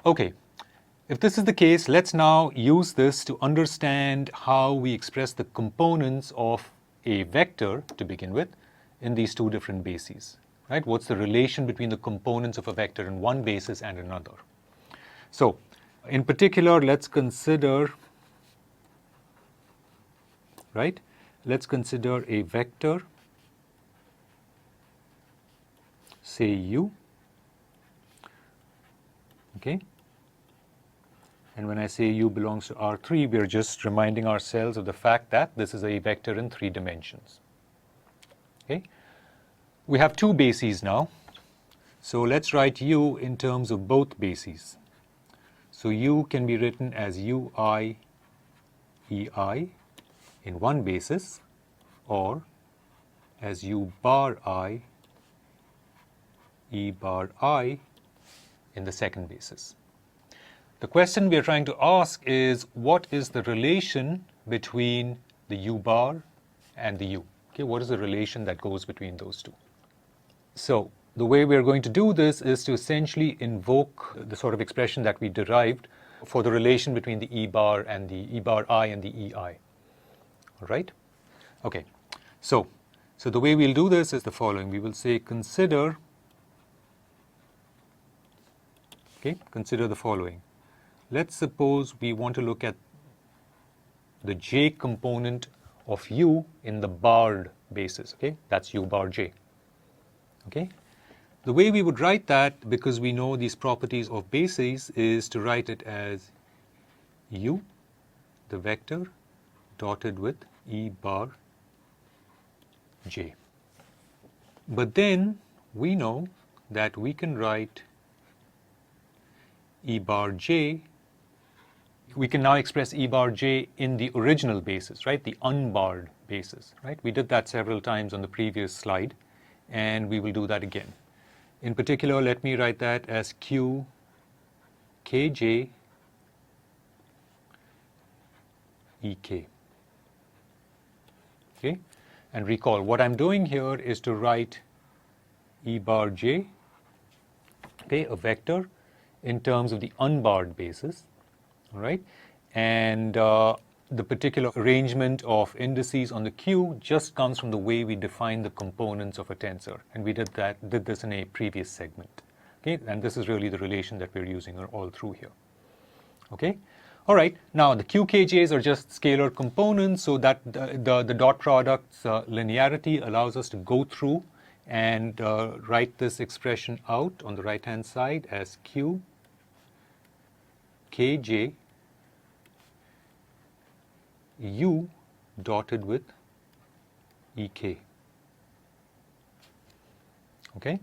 Okay, if this is the case, let's now use this to understand how we express the components of a vector to begin with in these two different bases, right? What's the relation between the components of a vector in one basis and another? So, in particular, let's consider, right? Let's consider a vector, say U, okay? And when I say U belongs to R3, we're just reminding ourselves of the fact that this is a vector in 3 dimensions. Okay? We have 2 bases now. So let's write U in terms of both bases. So U can be written as Ui Ei in one basis, or as U bar I E bar I in the second basis. The question we are trying to ask is, what is the relation between the U bar and the U? Okay, what is the relation that goes between those two? So the way we are going to do this is to essentially invoke the sort of expression that we derived for the relation between the E bar and the E bar I and the EI. All right? Okay. So the way we'll do this is the following. We will say consider the following. Let's suppose we want to look at the j component of U in the barred basis. Okay, that's U bar j. Okay, the way we would write that, because we know these properties of bases, is to write it as U, the vector, dotted with E bar j. But then we know that we can write E bar j. We can now express E bar j in the original basis, right? The unbarred basis, right? We did that several times on the previous slide, and we will do that again. In particular, let me write that as Q kj ek. Okay? And recall, what I'm doing here is to write E bar j, okay, a vector, in terms of the unbarred basis. All right, and the particular arrangement of indices on the Q just comes from the way we define the components of a tensor, and we did this in a previous segment. Okay, and this is really the relation that we're using all through here. Okay, all right. Now the QKJs are just scalar components, so that the dot product's linearity allows us to go through and write this expression out on the right-hand side as Q kj U dotted with ek. Okay,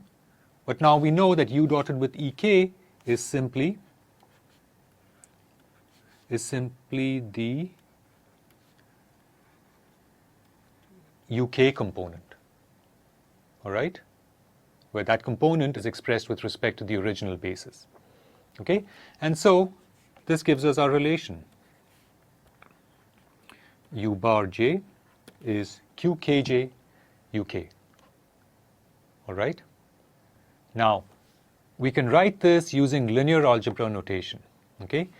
but now we know that U dotted with ek is simply the UK component. All right, where that component is expressed with respect to the original basis. Okay, and so this gives us our relation. U bar j is QKJ UK. All right. Now, we can write this using linear algebra notation. Okay.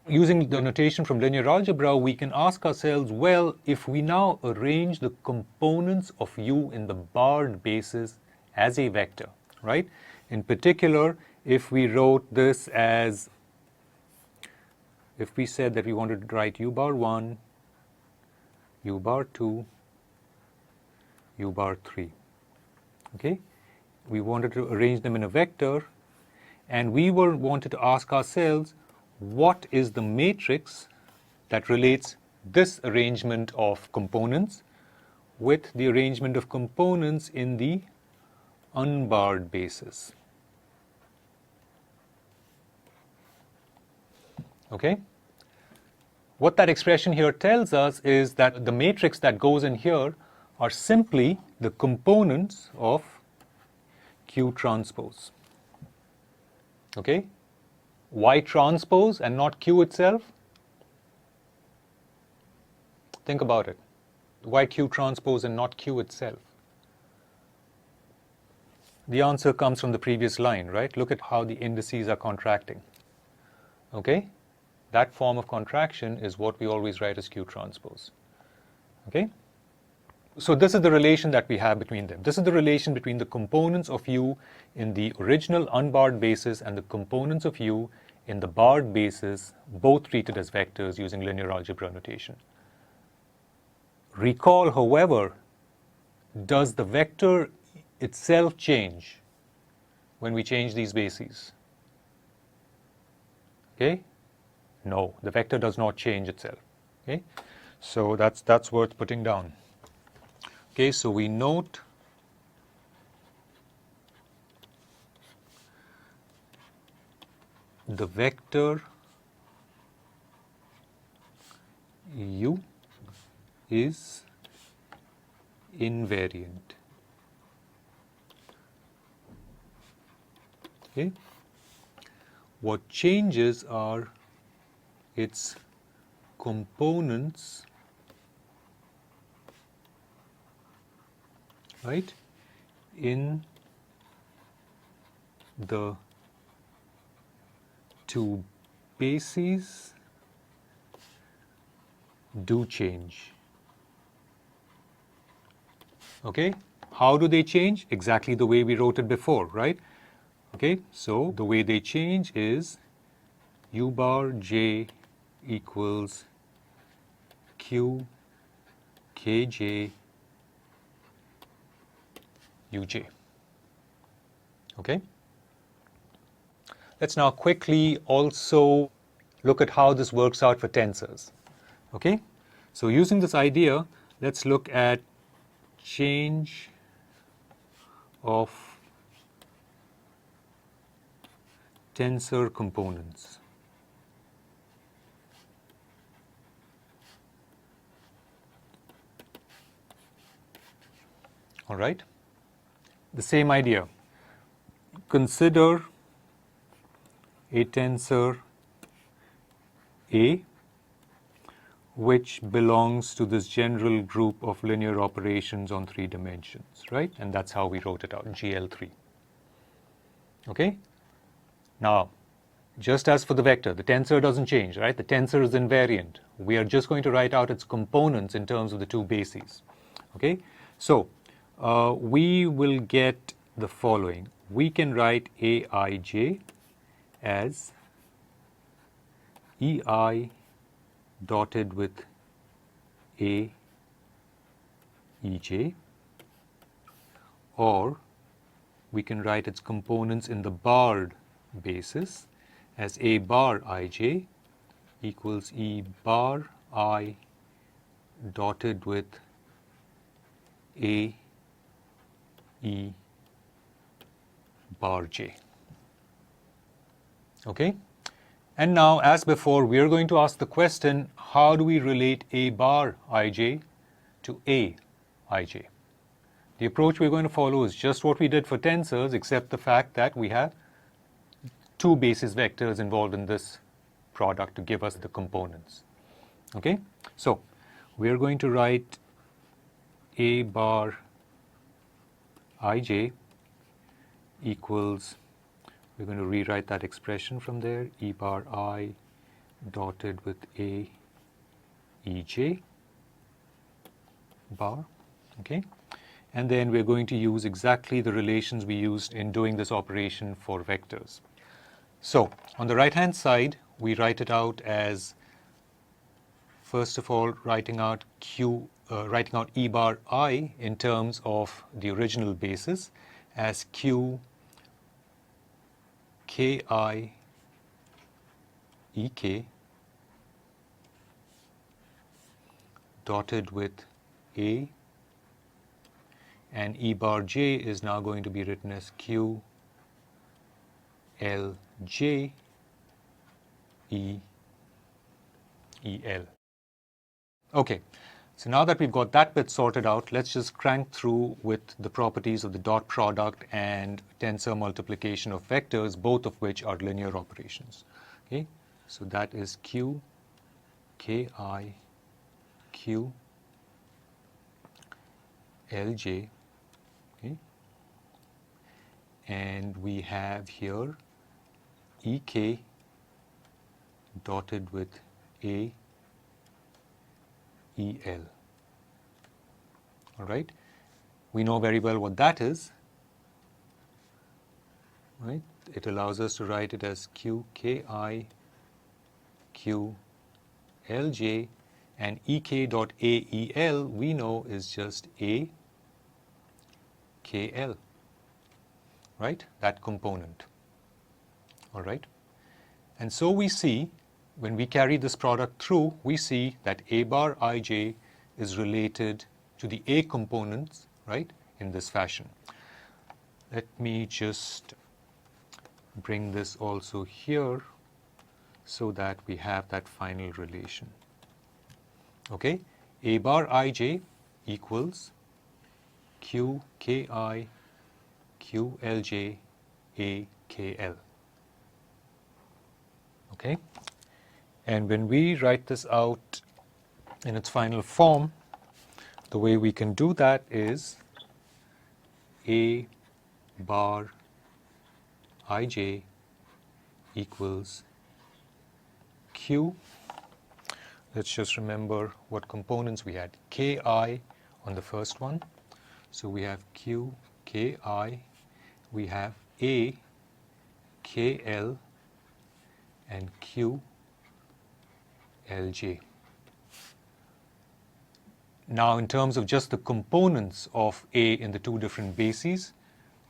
Using the notation from linear algebra, we can ask ourselves, well, if we now arrange the components of U in the barred basis as a vector, right? In particular, if we wrote this as, if we said that we wanted to write U bar 1, U bar 2, U bar 3, okay? We wanted to arrange them in a vector, and we wanted to ask ourselves, what is the matrix that relates this arrangement of components with the arrangement of components in the unbarred basis? Okay? What that expression here tells us is that the matrix that goes in here are simply the components of Q transpose. Okay? Y transpose and not Q itself? Think about it. Why Q transpose and not Q itself? The answer comes from the previous line, right? Look at how the indices are contracting. okay, that form of contraction is what we always write as Q transpose. Okay? So this is the relation that we have between them. This is the relation between the components of U in the original unbarred basis and the components of U in the barred basis, both treated as vectors using linear algebra notation. Recall, however, does the vector itself change when we change these bases? Okay? No, the vector does not change itself. Okay? So that's worth putting down. Okay, so we note the vector U is invariant. Okay? What changes are its components, right, in the two bases do change. Okay? How do they change? Exactly the way we wrote it before, right? Okay, so the way they change is U bar j equals Q kj uj. Okay? Let's now quickly also look at how this works out for tensors. Okay? So using this idea, let's look at change of tensor components. All right? The same idea. Consider a tensor A which belongs to this general group of linear operations on 3 dimensions, right? And that's how we wrote it out, GL3. Okay? Now, just as for the vector, the tensor doesn't change, right? The tensor is invariant. We are just going to write out its components in terms of the two bases. Okay? So, we will get the following. We can write Aij as Ei dotted with Aej, or we can write its components in the barred basis as A bar ij equals E bar I dotted with A E bar j. Okay? And now, as before, we are going to ask the question, how do we relate A bar ij to A ij? The approach we're going to follow is just what we did for tensors, except the fact that we have two basis vectors involved in this product to give us the components. Okay? So, we are going to write A bar ij equals, we're going to rewrite that expression from there, E bar I dotted with A Ej bar, okay? And then we're going to use exactly the relations we used in doing this operation for vectors. So, on the right-hand side, we write it out as, first of all, writing out E bar I in terms of the original basis as Q ki ek dotted with A, and E bar j is now going to be written as Q L j E E L. Okay, so now that we've got that bit sorted out, let's just crank through with the properties of the dot product and tensor multiplication of vectors, both of which are linear operations. Okay, so that is Q ki Q Lj, okay, and we have here Ek dotted with A, E, L. All right? We know very well what that is. Right? It allows us to write it as Q, K, I, Q, L, J, and EK dot A, E, L we know is just A, K, L. Right? That component. All right? And so we see, when we carry this product through, we see that A bar ij is related to the A components, right, in this fashion. Let me just bring this also here so that we have that final relation. Okay? A bar ij equals Q, K, I, Q, L, J, A, K, L. Okay? And when we write this out in its final form, the way we can do that is A bar ij equals Q. Let's just remember what components we had. Ki on the first one. So we have Q, Ki. We have A, KL, and Q, LJ. Now, in terms of just the components of A in the two different bases,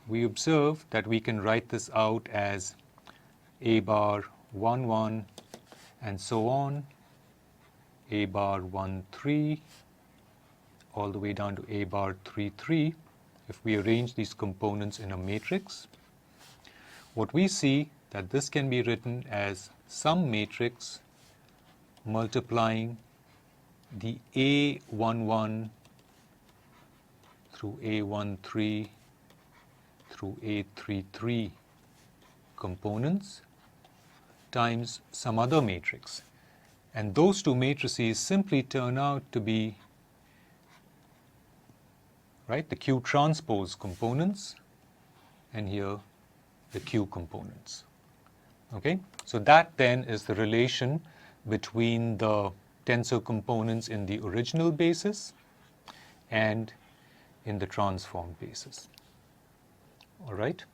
we observe that we can write this out as A bar 1, 1, and so on, A bar 1, 3, all the way down to A bar 3, 3. If we arrange these components in a matrix, what we see that this can be written as some matrix multiplying the A11 through A13 through A33 components times some other matrix. And those two matrices simply turn out to be, right, the Q transpose components, and here the Q components. Okay, so that then is the relation between the tensor components in the original basis and in the transformed basis. All right.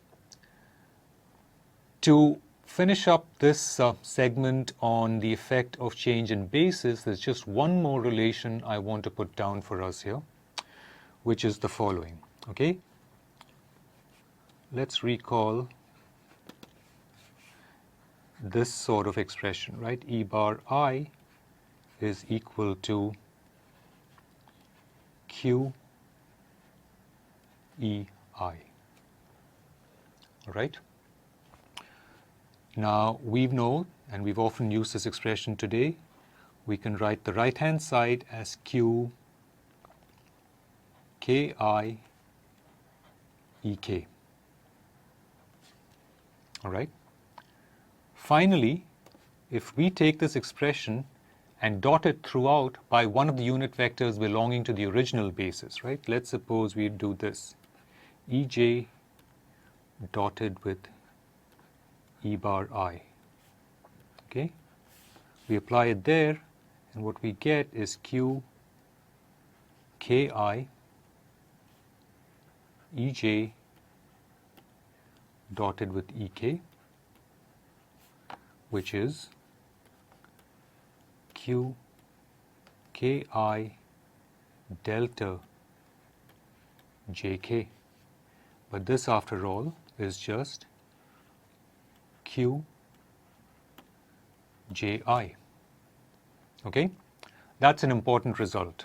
To finish up this segment on the effect of change in basis, there's just one more relation I want to put down for us here, which is the following. Okay. Let's recall this sort of expression, right? E bar I is equal to Q E I. All right? Now, we know, and we've often used this expression today, we can write the right-hand side as Q K I E K. All right? Finally, if we take this expression and dot it throughout by one of the unit vectors belonging to the original basis, right? Let's suppose we do this. Ej dotted with E bar I. Okay? We apply it there, and what we get is Q Ki Ej dotted with Ek, which is Q Ki delta Jk. But this, after all, is just Q Ji. Okay? That's an important result.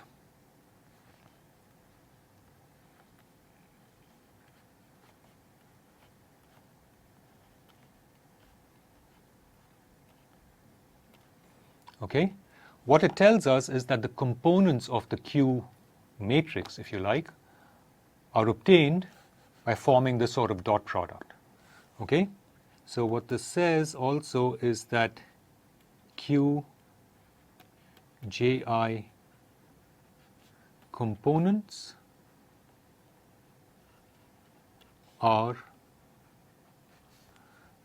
Okay? What it tells us is that the components of the Q matrix, if you like, are obtained by forming this sort of dot product. Okay? So what this says also is that Q Ji components are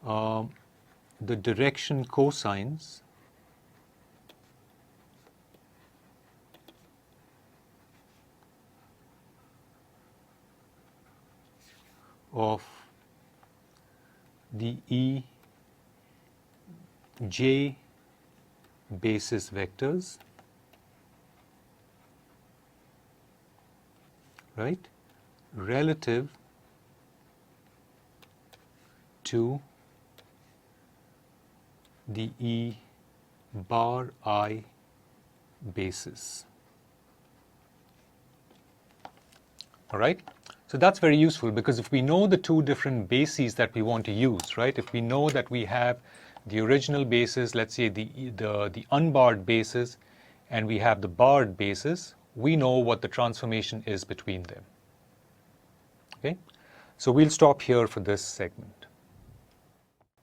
the direction cosines of the E j basis vectors, right, relative to the E bar I basis. All right. So that's very useful, because if we know the two different bases that we want to use, right, if we know that we have the original basis, let's say the unbarred basis, and we have the barred basis, we know what the transformation is between them. Okay. So we'll stop here for this segment.